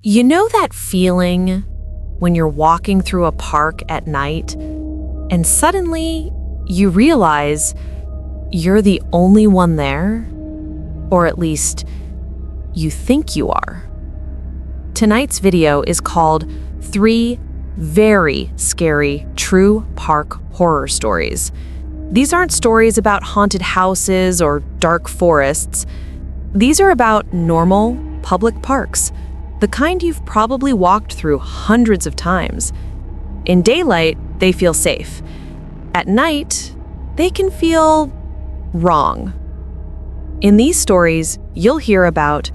You know that feeling when you're walking through a park at night and suddenly you realize you're the only one there? Or at least, you think you are. Tonight's video is called 3 Very Scary True Park Horror Stories. These aren't stories about haunted houses or dark forests. These are about normal, public parks, the kind you've probably walked through hundreds of times. In daylight, they feel safe. At night, they can feel wrong. In these stories, you'll hear about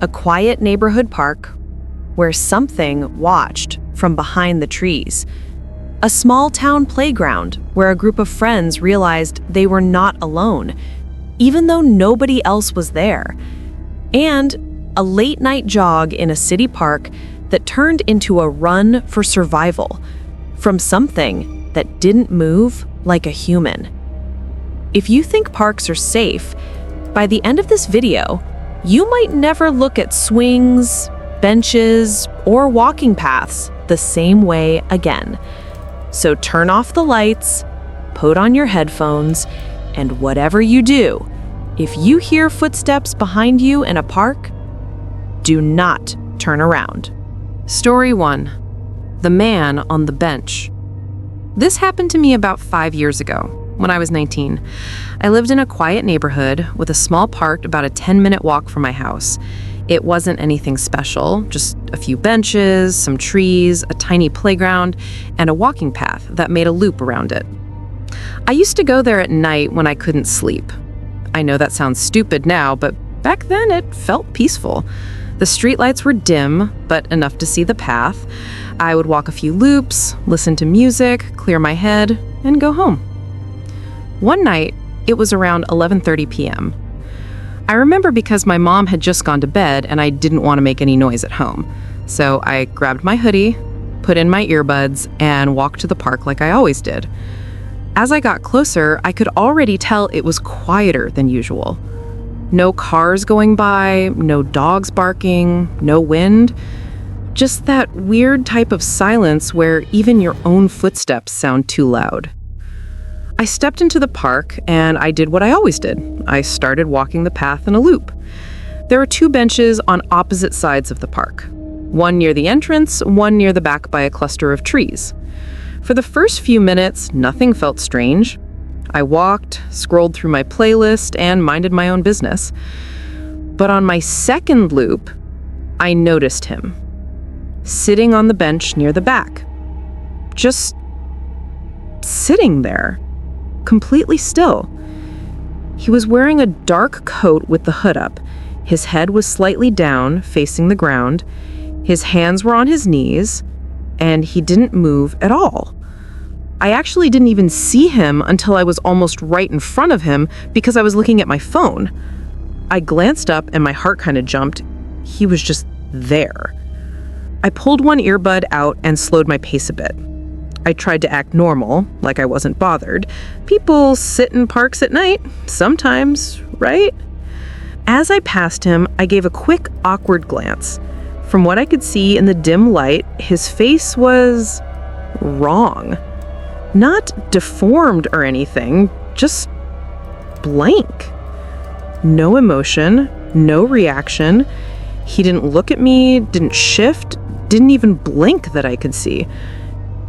a quiet neighborhood park where something watched from behind the trees, a small town playground where a group of friends realized they were not alone, even though nobody else was there, and a late-night jog in a city park that turned into a run for survival from something that didn't move like a human. If you think parks are safe, by the end of this video, you might never look at swings, benches, or walking paths the same way again. So turn off the lights, put on your headphones, and whatever you do, if you hear footsteps behind you in a park, do not turn around. Story 1. The Man on the Bench. This happened to me about 5 years ago, when I was 19. I lived in a quiet neighborhood with a small park about a 10-minute walk from my house. It wasn't anything special, just a few benches, some trees, a tiny playground, and a walking path that made a loop around it. I used to go there at night when I couldn't sleep. I know that sounds stupid now, but back then it felt peaceful. The streetlights were dim, but enough to see the path. I would walk a few loops, listen to music, clear my head, and go home. One night, it was around 11:30 p.m. I remember because my mom had just gone to bed and I didn't want to make any noise at home. So I grabbed my hoodie, put in my earbuds, and walked to the park like I always did. As I got closer, I could already tell it was quieter than usual. No cars going by, no dogs barking, no wind. Just that weird type of silence where even your own footsteps sound too loud. I stepped into the park and I did what I always did. I started walking the path in a loop. There were 2 benches on opposite sides of the park. One near the entrance, one near the back by a cluster of trees. For the first few minutes, nothing felt strange. I walked, scrolled through my playlist, and minded my own business. But on my second loop, I noticed him, sitting on the bench near the back. Just sitting there, completely still. He was wearing a dark coat with the hood up. His head was slightly down, facing the ground. His hands were on his knees, and he didn't move at all. I actually didn't even see him until I was almost right in front of him because I was looking at my phone. I glanced up and my heart kind of jumped. He was just there. I pulled one earbud out and slowed my pace a bit. I tried to act normal, like I wasn't bothered. People sit in parks at night, sometimes, right? As I passed him, I gave a quick, awkward glance. From what I could see in the dim light, his face was wrong. Not deformed or anything, just blank. No emotion, no reaction. He didn't look at me, didn't shift, didn't even blink that I could see.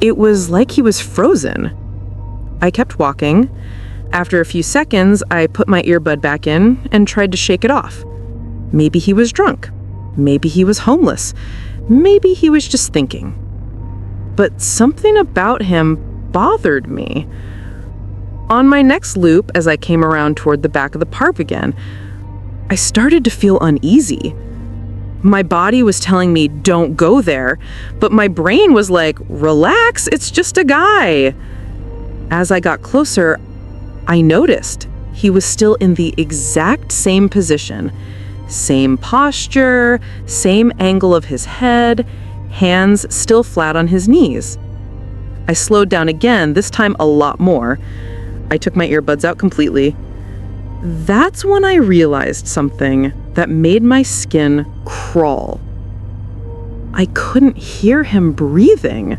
It was like he was frozen. I kept walking. After a few seconds, I put my earbud back in and tried to shake it off. Maybe he was drunk. Maybe he was homeless. Maybe he was just thinking. But something about him bothered me. On my next loop, as I came around toward the back of the park again, I started to feel uneasy. My body was telling me, don't go there, but my brain was like, relax, it's just a guy. As I got closer, I noticed he was still in the exact same position. Same posture, same angle of his head, hands still flat on his knees. I slowed down again, this time a lot more. I took my earbuds out completely. That's when I realized something that made my skin crawl. I couldn't hear him breathing.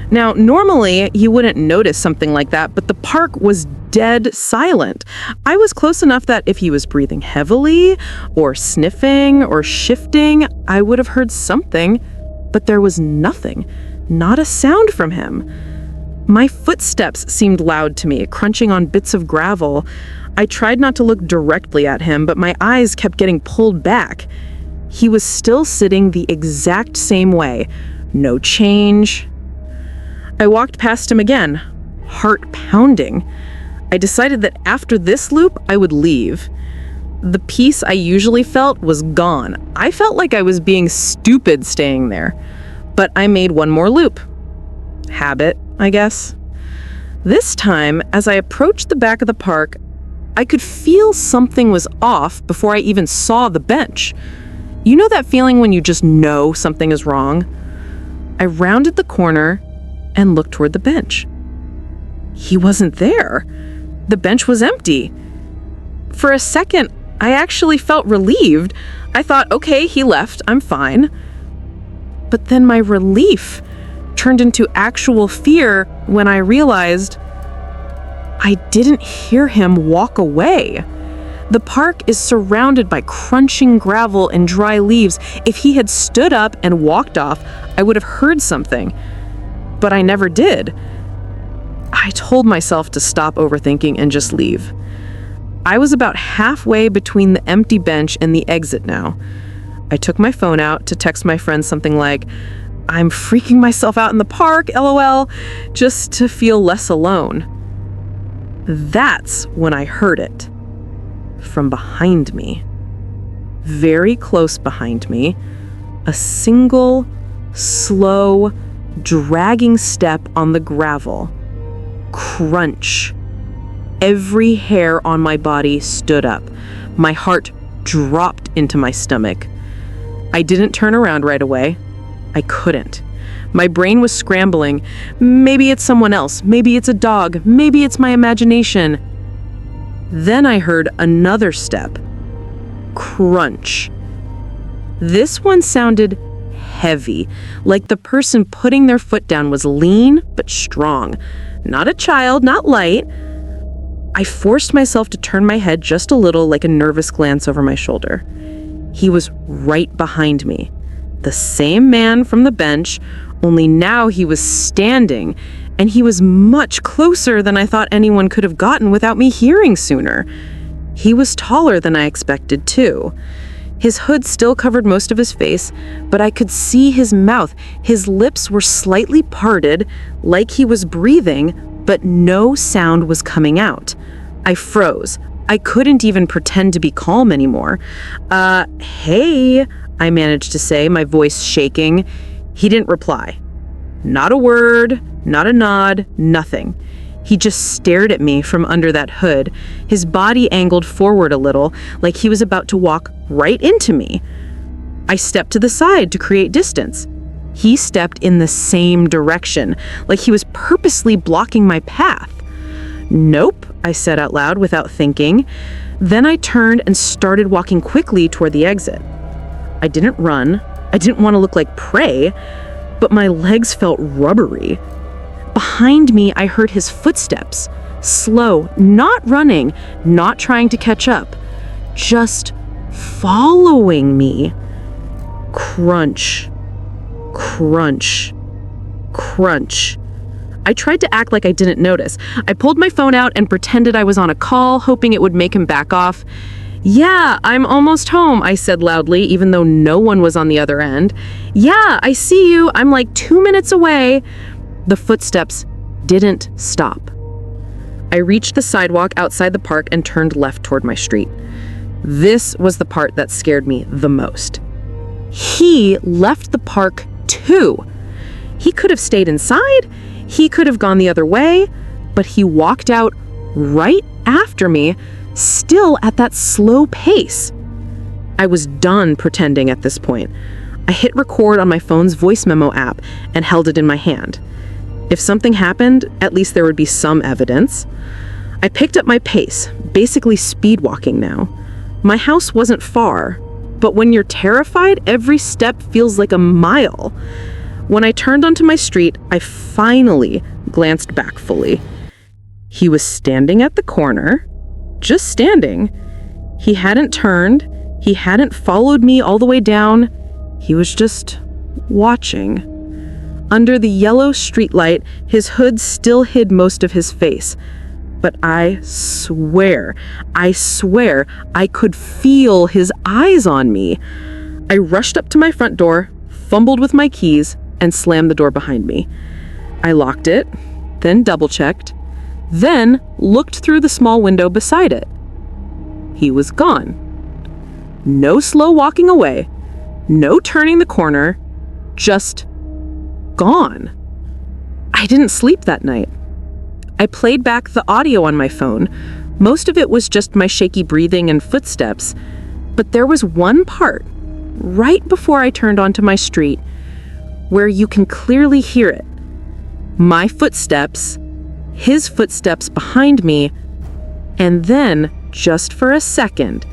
Now, normally you wouldn't notice something like that, but the park was dead silent. I was close enough that if he was breathing heavily or sniffing or shifting, I would have heard something, but there was nothing, not a sound from him. My footsteps seemed loud to me, crunching on bits of gravel. I tried not to look directly at him, but my eyes kept getting pulled back. He was still sitting the exact same way. No change. I walked past him again, heart pounding. I decided that after this loop, I would leave. The peace I usually felt was gone. I felt like I was being stupid staying there. But I made one more loop. Habit, I guess. This time, as I approached the back of the park, I could feel something was off before I even saw the bench. You know that feeling when you just know something is wrong? I rounded the corner and looked toward the bench. He wasn't there. The bench was empty. For a second, I actually felt relieved. I thought, okay, he left, I'm fine. But then my relief turned into actual fear when I realized I didn't hear him walk away. The park is surrounded by crunching gravel and dry leaves. If he had stood up and walked off, I would have heard something. But I never did. I told myself to stop overthinking and just leave. I was about halfway between the empty bench and the exit now. I took my phone out to text my friend something like, "I'm freaking myself out in the park, LOL," just to feel less alone. That's when I heard it. From behind me. Very close behind me. A single, slow, dragging step on the gravel. Crunch. Every hair on my body stood up. My heart dropped into my stomach. I didn't turn around right away. I couldn't. My brain was scrambling. Maybe it's someone else. Maybe it's a dog. Maybe it's my imagination. Then I heard another step. Crunch. This one sounded heavy, like the person putting their foot down was lean but strong. Not a child, not light. I forced myself to turn my head just a little, like a nervous glance over my shoulder. He was right behind me. The same man from the bench, only now he was standing, and he was much closer than I thought anyone could have gotten without me hearing sooner. He was taller than I expected, too. His hood still covered most of his face, but I could see his mouth. His lips were slightly parted, like he was breathing, but no sound was coming out. I froze. I couldn't even pretend to be calm anymore. Hey, I managed to say, my voice shaking. He didn't reply. Not a word, not a nod, nothing. He just stared at me from under that hood, his body angled forward a little, like he was about to walk right into me. I stepped to the side to create distance. He stepped in the same direction, like he was purposely blocking my path. "Nope," I said out loud without thinking. Then I turned and started walking quickly toward the exit. I didn't run. I didn't want to look like prey, but my legs felt rubbery. Behind me, I heard his footsteps. Slow, not running, not trying to catch up. Just following me. Crunch. Crunch. Crunch. I tried to act like I didn't notice. I pulled my phone out and pretended I was on a call, hoping it would make him back off. "Yeah, I'm almost home," I said loudly, even though no one was on the other end. "Yeah, I see you. I'm like 2 minutes away." The footsteps didn't stop. I reached the sidewalk outside the park and turned left toward my street. This was the part that scared me the most. He left the park too. He could have stayed inside. He could have gone the other way, but he walked out right after me, still at that slow pace. I was done pretending at this point. I hit record on my phone's voice memo app and held it in my hand. If something happened, at least there would be some evidence. I picked up my pace, basically speed walking now. My house wasn't far. But when you're terrified, every step feels like a mile. When I turned onto my street, I finally glanced back fully. He was standing at the corner, just standing. He hadn't turned. He hadn't followed me all the way down. He was just watching. Under the yellow streetlight, his hood still hid most of his face. But I swear, I could feel his eyes on me. I rushed up to my front door, fumbled with my keys, and slammed the door behind me. I locked it, then double-checked, then looked through the small window beside it. He was gone. No slow walking away, no turning the corner, just gone. I didn't sleep that night. I played back the audio on my phone. Most of it was just my shaky breathing and footsteps, but there was one part, right before I turned onto my street, where you can clearly hear it. My footsteps, his footsteps behind me, and then, just for a second,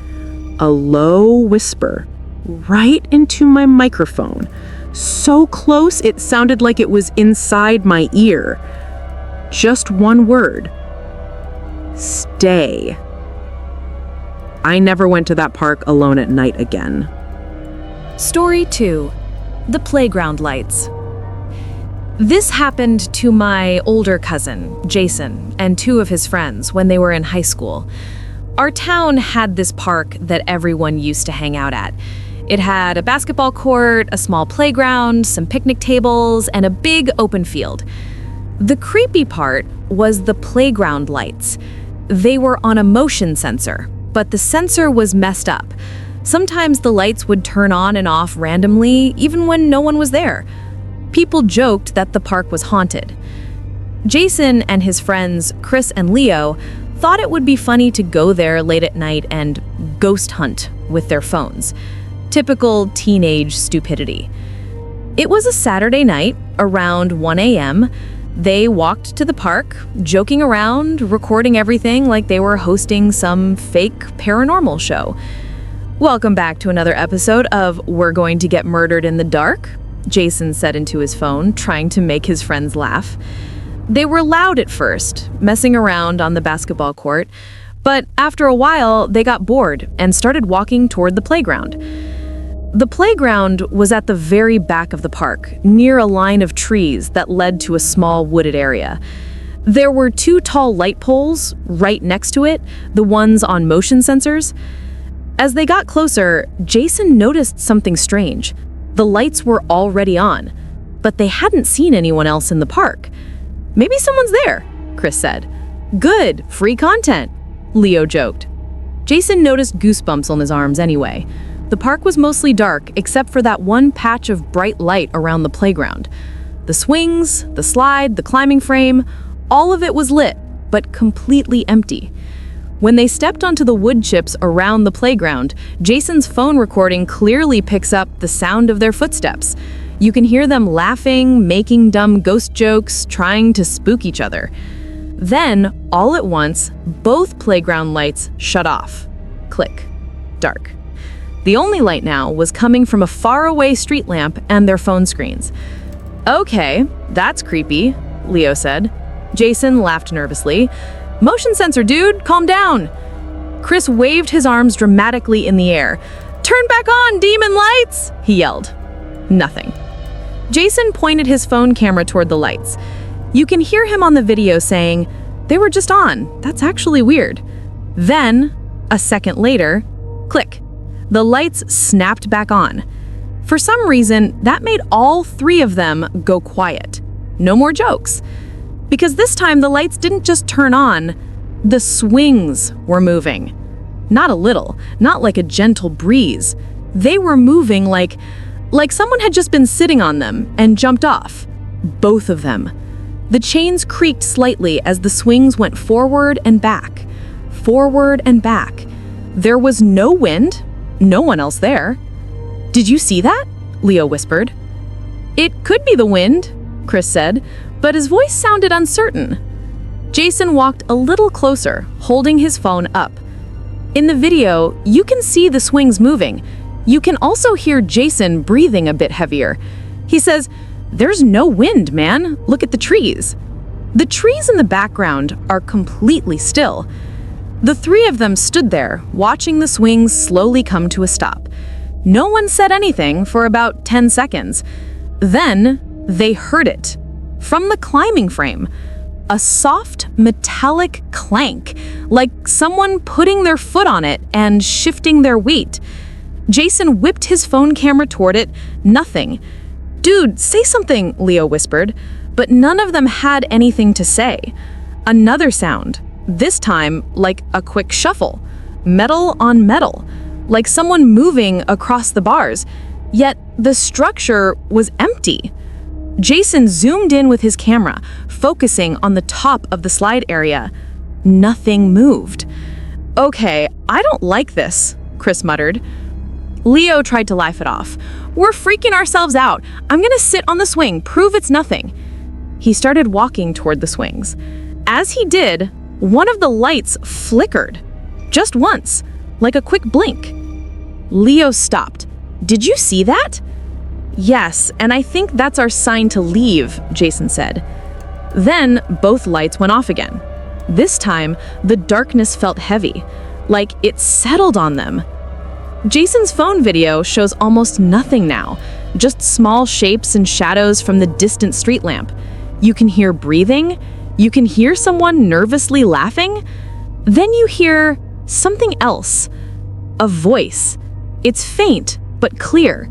a low whisper right into my microphone. So close it sounded like it was inside my ear. Just one word. Stay. I never went to that park alone at night again. Story 2. The playground lights. This happened to my older cousin, Jason, and 2 of his friends when they were in high school. Our town had this park that everyone used to hang out at. It had a basketball court, a small playground, some picnic tables, and a big open field. The creepy part was the playground lights. They were on a motion sensor, but the sensor was messed up. Sometimes the lights would turn on and off randomly, even when no one was there. People joked that the park was haunted. Jason and his friends, Chris and Leo, thought it would be funny to go there late at night and ghost hunt with their phones. Typical teenage stupidity. It was a Saturday night, around 1 a.m. They walked to the park, joking around, recording everything like they were hosting some fake paranormal show. Welcome back to another episode of We're Going to Get Murdered in the Dark, Jason said into his phone, trying to make his friends laugh. They were loud at first, messing around on the basketball court, but after a while, they got bored and started walking toward the playground. The playground was at the very back of the park, near a line of trees that led to a small wooded area. There were 2 tall light poles right next to it, the ones on motion sensors. As they got closer, Jason noticed something strange. The lights were already on, but they hadn't seen anyone else in the park. Maybe someone's there, Chris said. Good, free content, Leo joked. Jason noticed goosebumps on his arms anyway. The park was mostly dark, except for that one patch of bright light around the playground. The swings, the slide, the climbing frame, all of it was lit, but completely empty. When they stepped onto the wood chips around the playground, Jason's phone recording clearly picks up the sound of their footsteps. You can hear them laughing, making dumb ghost jokes, trying to spook each other. Then, all at once, both playground lights shut off. Click. Dark. The only light now was coming from a faraway street lamp and their phone screens. Okay, that's creepy, Leo said. Jason laughed nervously. Motion sensor, dude, calm down. Chris waved his arms dramatically in the air. Turn back on, demon lights, he yelled. Nothing. Jason pointed his phone camera toward the lights. You can hear him on the video saying, they were just on. That's actually weird. Then, a second later, click. The lights snapped back on. For some reason, that made all 3 of them go quiet. No more jokes. Because this time the lights didn't just turn on, the swings were moving. Not a little, not like a gentle breeze. They were moving like someone had just been sitting on them and jumped off. Both of them. The chains creaked slightly as the swings went forward and back. Forward and back. There was no wind. No one else there. Did you see that? Leo whispered. It could be the wind, Chris said, but his voice sounded uncertain. Jason walked a little closer, holding his phone up. In the video, you can see the swings moving. You can also hear Jason breathing a bit heavier. He says, "There's no wind, man. Look at the trees." The trees in the background are completely still. The three of them stood there, watching the swings slowly come to a stop. No one said anything for about 10 seconds. Then they heard it. From the climbing frame, a soft metallic clank, like someone putting their foot on it and shifting their weight. Jason whipped his phone camera toward it. Nothing. "Dude, say something," Leo whispered, but none of them had anything to say. Another sound, this time like a quick shuffle, metal on metal, like someone moving across the bars, yet the structure was empty. Jason zoomed in with his camera, focusing on the top of the slide area. Nothing moved. "Okay, I don't like this," Chris muttered. Leo tried to laugh it off. "We're freaking ourselves out. I'm gonna sit on the swing, prove it's nothing." He started walking toward the swings. As he did, one of the lights flickered. Just once, like a quick blink. Leo stopped. "Did you see that?" "Yes, and I think that's our sign to leave," Jason said. Then both lights went off again. This time, the darkness felt heavy, like it settled on them. Jason's phone video shows almost nothing now, just small shapes and shadows from the distant street lamp. You can hear breathing, you can hear someone nervously laughing, then you hear something else, a voice. It's faint, but clear.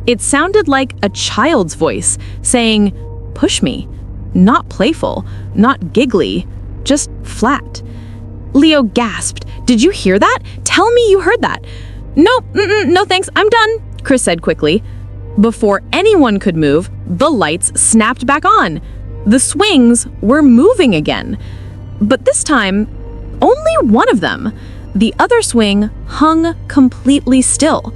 It sounded like a child's voice, saying, "Push me." Not playful, not giggly, just flat. Leo gasped. "Did you hear that? Tell me you heard that." "Nope, no thanks, I'm done," Chris said quickly. Before anyone could move, the lights snapped back on. The swings were moving again. But this time, only one of them. The other swing hung completely still.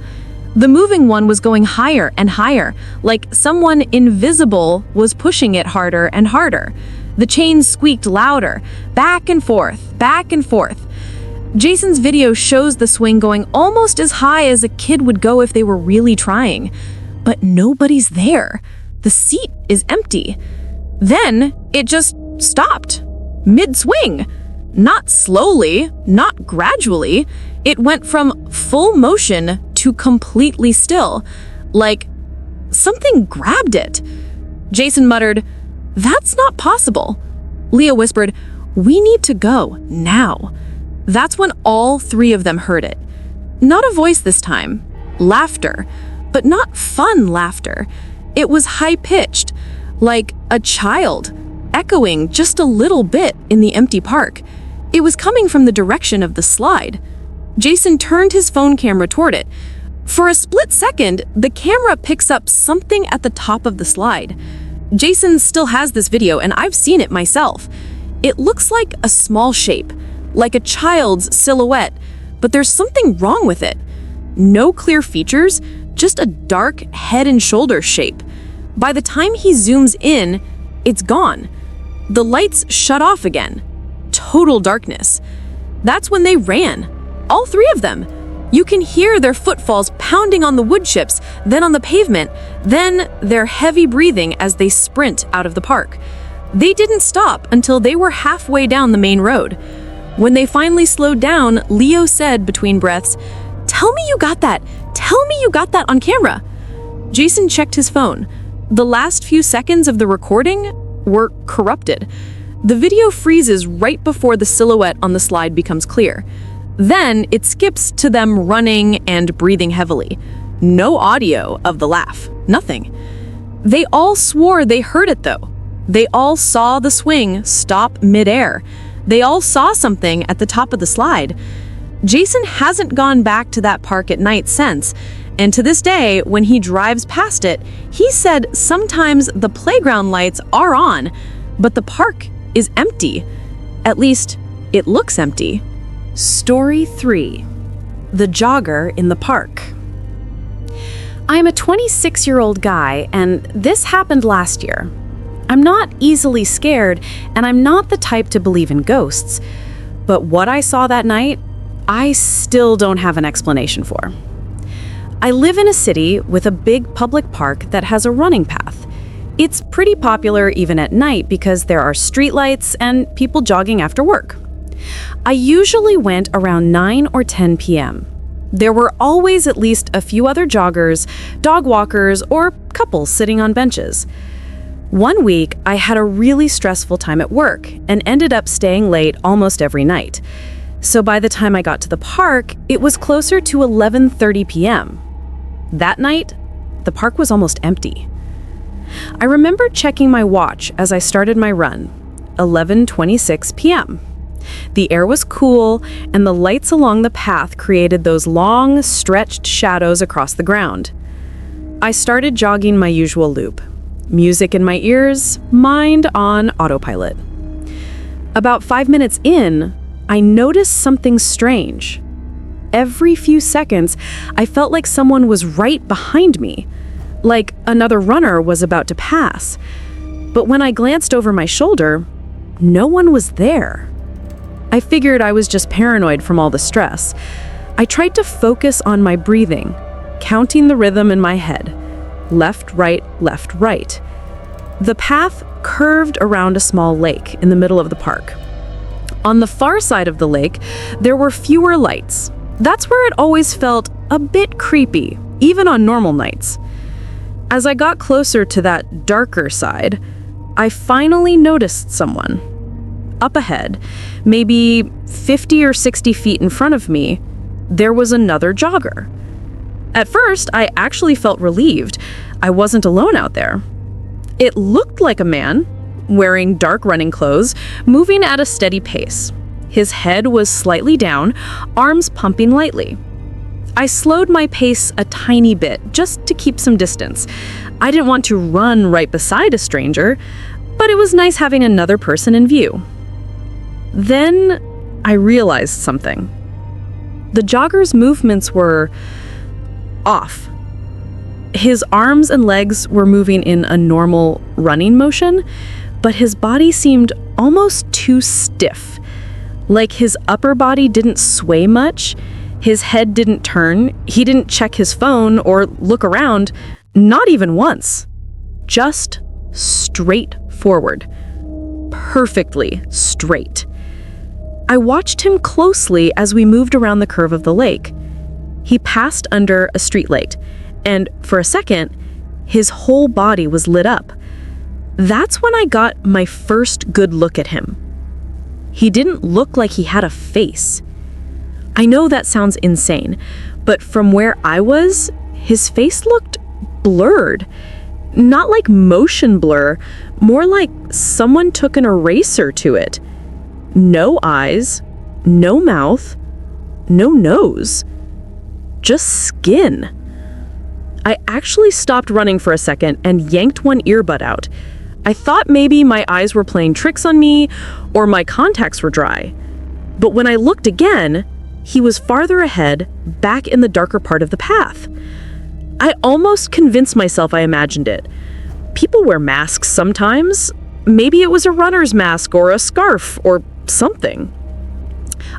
The moving one was going higher and higher, like someone invisible was pushing it harder and harder. The chains squeaked louder, back and forth, back and forth. Jason's video shows the swing going almost as high as a kid would go if they were really trying. But nobody's there. The seat is empty. Then it just stopped, mid-swing. Not slowly, not gradually. It went from full motion to completely still, like something grabbed it. Jason muttered, "That's not possible." Leo whispered, "We need to go, now." That's when all three of them heard it. Not a voice this time. Laughter, but not fun laughter. It was high-pitched, like a child, echoing just a little bit in the empty park. It was coming from the direction of the slide. Jason turned his phone camera toward it. For a split second, the camera picks up something at the top of the slide. Jason still has this video, and I've seen it myself. It looks like a small shape, like a child's silhouette, but there's something wrong with it. No clear features, just a dark head and shoulders shape. By the time he zooms in, it's gone. The lights shut off again. Total darkness. That's when they ran. All three of them. You can hear their footfalls pounding on the wood chips, then on the pavement, then their heavy breathing as they sprint out of the park. They didn't stop until they were halfway down the main road. When they finally slowed down, Leo said between breaths, "Tell me you got that. Tell me you got that on camera." Jason checked his phone. The last few seconds of the recording were corrupted. The video freezes right before the silhouette on the slide becomes clear. Then it skips to them running and breathing heavily. No audio of the laugh, nothing. They all swore they heard it though. They all saw the swing stop midair. They all saw something at the top of the slide. Jason hasn't gone back to that park at night since, and to this day, when he drives past it, he said sometimes the playground lights are on, but the park is empty. At least, it looks empty. Story 3. The Jogger in the Park. I'm a 26-year-old guy, and this happened last year. I'm not easily scared, and I'm not the type to believe in ghosts. But what I saw that night, I still don't have an explanation for. I live in a city with a big public park that has a running path. It's pretty popular even at night because there are streetlights and people jogging after work. I usually went around 9 or 10 p.m. There were always at least a few other joggers, dog walkers, or couples sitting on benches. One week, I had a really stressful time at work and ended up staying late almost every night. So by the time I got to the park, it was closer to 11:30 p.m. That night, the park was almost empty. I remember checking my watch as I started my run, 11:26 p.m. The air was cool, and the lights along the path created those long, stretched shadows across the ground. I started jogging my usual loop. Music in my ears, mind on autopilot. About 5 minutes in, I noticed something strange. Every few seconds, I felt like someone was right behind me, like another runner was about to pass. But when I glanced over my shoulder, no one was there. I figured I was just paranoid from all the stress. I tried to focus on my breathing, counting the rhythm in my head. Left, right, left, right. The path curved around a small lake in the middle of the park. On the far side of the lake, there were fewer lights. That's where it always felt a bit creepy, even on normal nights. As I got closer to that darker side, I finally noticed someone. Up ahead, maybe 50 or 60 feet in front of me, there was another jogger. At first, I actually felt relieved. I wasn't alone out there. It looked like a man, wearing dark running clothes, moving at a steady pace. His head was slightly down, arms pumping lightly. I slowed my pace a tiny bit, just to keep some distance. I didn't want to run right beside a stranger, but it was nice having another person in view. Then I realized something. The jogger's movements were off. His arms and legs were moving in a normal running motion, but his body seemed almost too stiff. Like his upper body didn't sway much, his head didn't turn, he didn't check his phone or look around, not even once. Just straight forward. Perfectly straight. I watched him closely as we moved around the curve of the lake. He passed under a streetlight, and for a second, his whole body was lit up. That's when I got my first good look at him. He didn't look like he had a face. I know that sounds insane, but from where I was, his face looked blurred. Not like motion blur, more like someone took an eraser to it. No eyes, no mouth, no nose, just skin. I actually stopped running for a second and yanked one earbud out. I thought maybe my eyes were playing tricks on me or my contacts were dry. But when I looked again, he was farther ahead, back in the darker part of the path. I almost convinced myself I imagined it. People wear masks sometimes. Maybe it was a runner's mask or a scarf or something.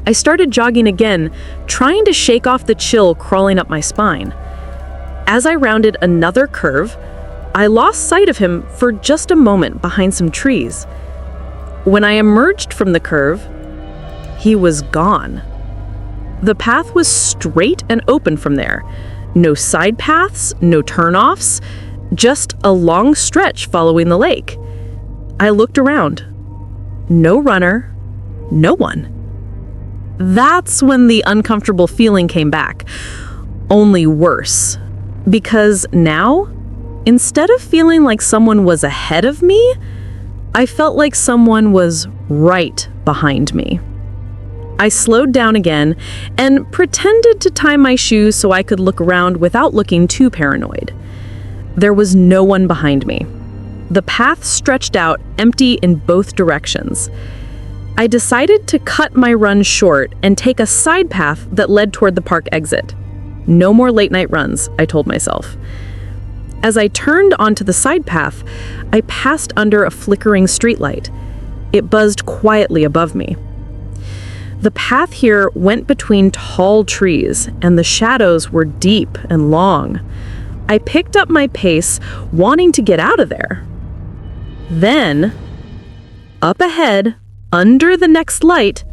I started jogging again, trying to shake off the chill crawling up my spine. As I rounded another curve, I lost sight of him for just a moment behind some trees. When I emerged from the curve, he was gone. The path was straight and open from there. No side paths, no turnoffs, just a long stretch following the lake. I looked around. No runner, no one. That's when the uncomfortable feeling came back. Only worse. Because now, instead of feeling like someone was ahead of me, I felt like someone was right behind me. I slowed down again and pretended to tie my shoes so I could look around without looking too paranoid. There was no one behind me. The path stretched out, empty in both directions. I decided to cut my run short and take a side path that led toward the park exit. No more late-night runs, I told myself. As I turned onto the side path, I passed under a flickering streetlight. It buzzed quietly above me. The path here went between tall trees, and the shadows were deep and long. I picked up my pace, wanting to get out of there. Then, up ahead, under the next light,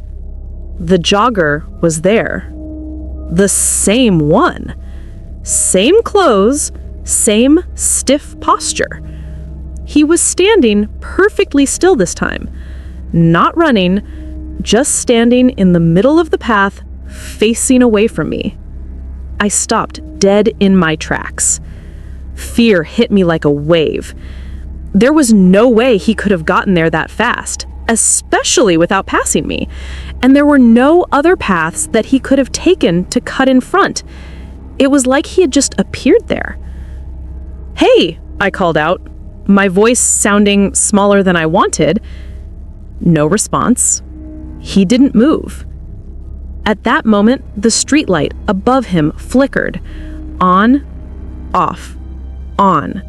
the jogger was there. The same one. Same clothes, same stiff posture. He was standing perfectly still this time, not running, just standing in the middle of the path, facing away from me. I stopped dead in my tracks. Fear hit me like a wave. There was no way he could have gotten there that fast, especially without passing me, and there were no other paths that he could have taken to cut in front. It was like he had just appeared there. "Hey," I called out, my voice sounding smaller than I wanted. No response. He didn't move. At that moment, the streetlight above him flickered. On, off, on.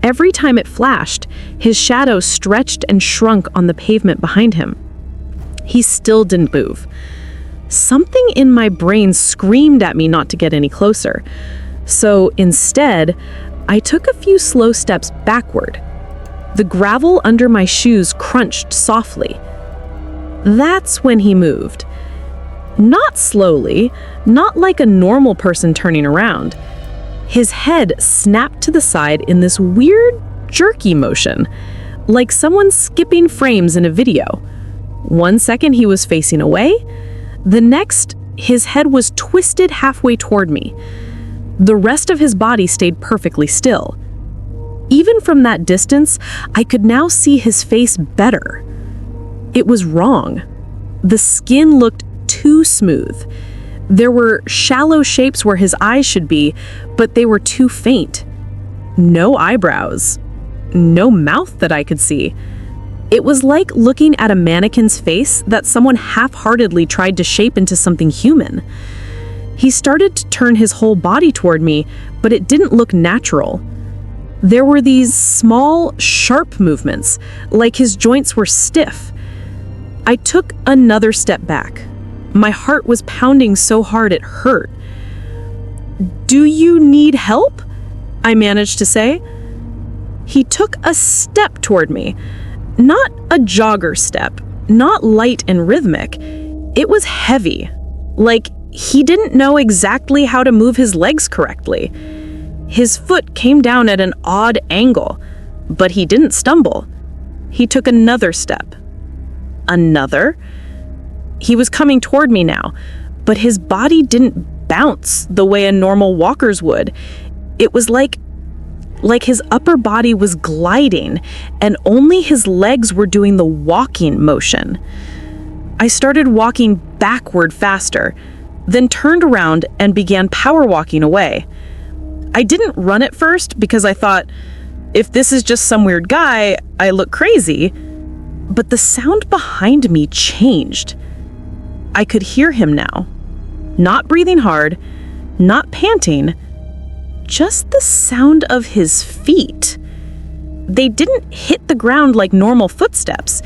Every time it flashed, his shadow stretched and shrunk on the pavement behind him. He still didn't move. Something in my brain screamed at me not to get any closer. So instead, I took a few slow steps backward. The gravel under my shoes crunched softly. That's when he moved. Not slowly, not like a normal person turning around. His head snapped to the side in this weird, jerky motion, like someone skipping frames in a video. 1 second he was facing away, the next, his head was twisted halfway toward me. The rest of his body stayed perfectly still. Even from that distance, I could now see his face better. It was wrong. The skin looked too smooth. There were shallow shapes where his eyes should be, but they were too faint. No eyebrows. No mouth that I could see. It was like looking at a mannequin's face that someone half-heartedly tried to shape into something human. He started to turn his whole body toward me, but it didn't look natural. There were these small, sharp movements, like his joints were stiff. I took another step back. My heart was pounding so hard it hurt. "Do you need help?" I managed to say. He took a step toward me. Not a jogger step, not light and rhythmic. It was heavy, like he didn't know exactly how to move his legs correctly. His foot came down at an odd angle, but he didn't stumble. He took another step. Another. He was coming toward me now, but his body didn't bounce the way a normal walker's would. It was like his upper body was gliding, and only his legs were doing the walking motion. I started walking backward faster, then turned around and began power walking away. I didn't run at first because I thought, if this is just some weird guy, I look crazy. But the sound behind me changed. I could hear him now. Not breathing hard, not panting, just the sound of his feet. They didn't hit the ground like normal footsteps.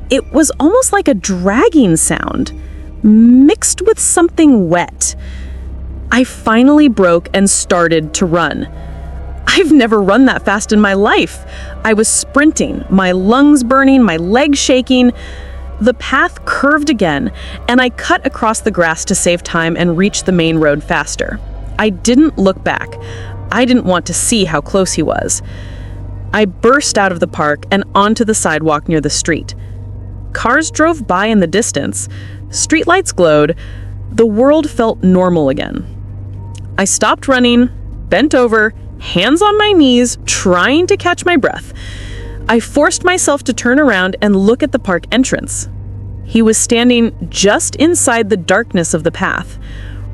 It was almost like a dragging sound, mixed with something wet. I finally broke and started to run. I've never run that fast in my life. I was sprinting, my lungs burning, my legs shaking. The path curved again, and I cut across the grass to save time and reach the main road faster. I didn't look back. I didn't want to see how close he was. I burst out of the park and onto the sidewalk near the street. Cars drove by in the distance. Streetlights glowed. The world felt normal again. I stopped running, bent over, hands on my knees, trying to catch my breath. I forced myself to turn around and look at the park entrance. He was standing just inside the darkness of the path,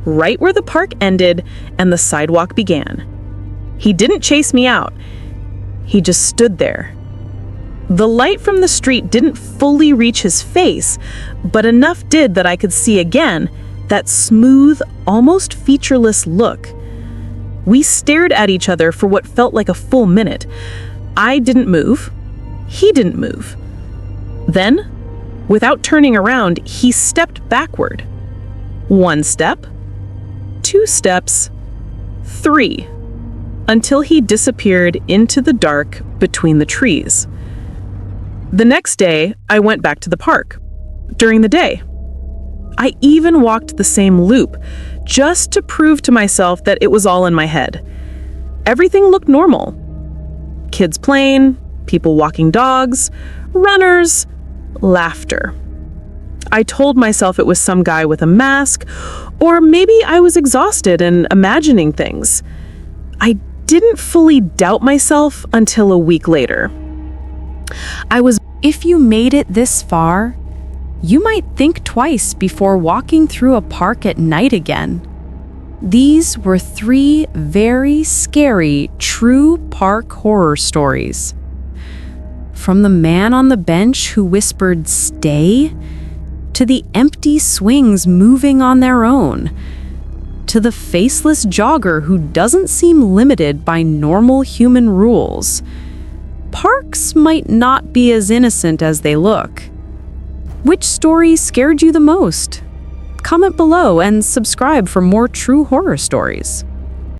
right where the park ended and the sidewalk began. He didn't chase me out. He just stood there. The light from the street didn't fully reach his face, but enough did that I could see again that smooth, almost featureless look. We stared at each other for what felt like a full minute. I didn't move. He didn't move. Then, Without turning around, he stepped backward. 1 step, 2 steps, 3, until he disappeared into the dark between the trees. The next day, I went back to the park. During the day, I even walked the same loop, just to prove to myself that it was all in my head. Everything looked normal. Kids playing, people walking dogs, runners, laughter. I told myself it was some guy with a mask, or maybe I was exhausted and imagining things. I didn't fully doubt myself until a week later. If you made it this far, you might think twice before walking through a park at night again. These were 3 very scary true park horror stories. From the man on the bench who whispered, "Stay," to the empty swings moving on their own, to the faceless jogger who doesn't seem limited by normal human rules. Parks might not be as innocent as they look. Which story scared you the most? Comment below and subscribe for more true horror stories.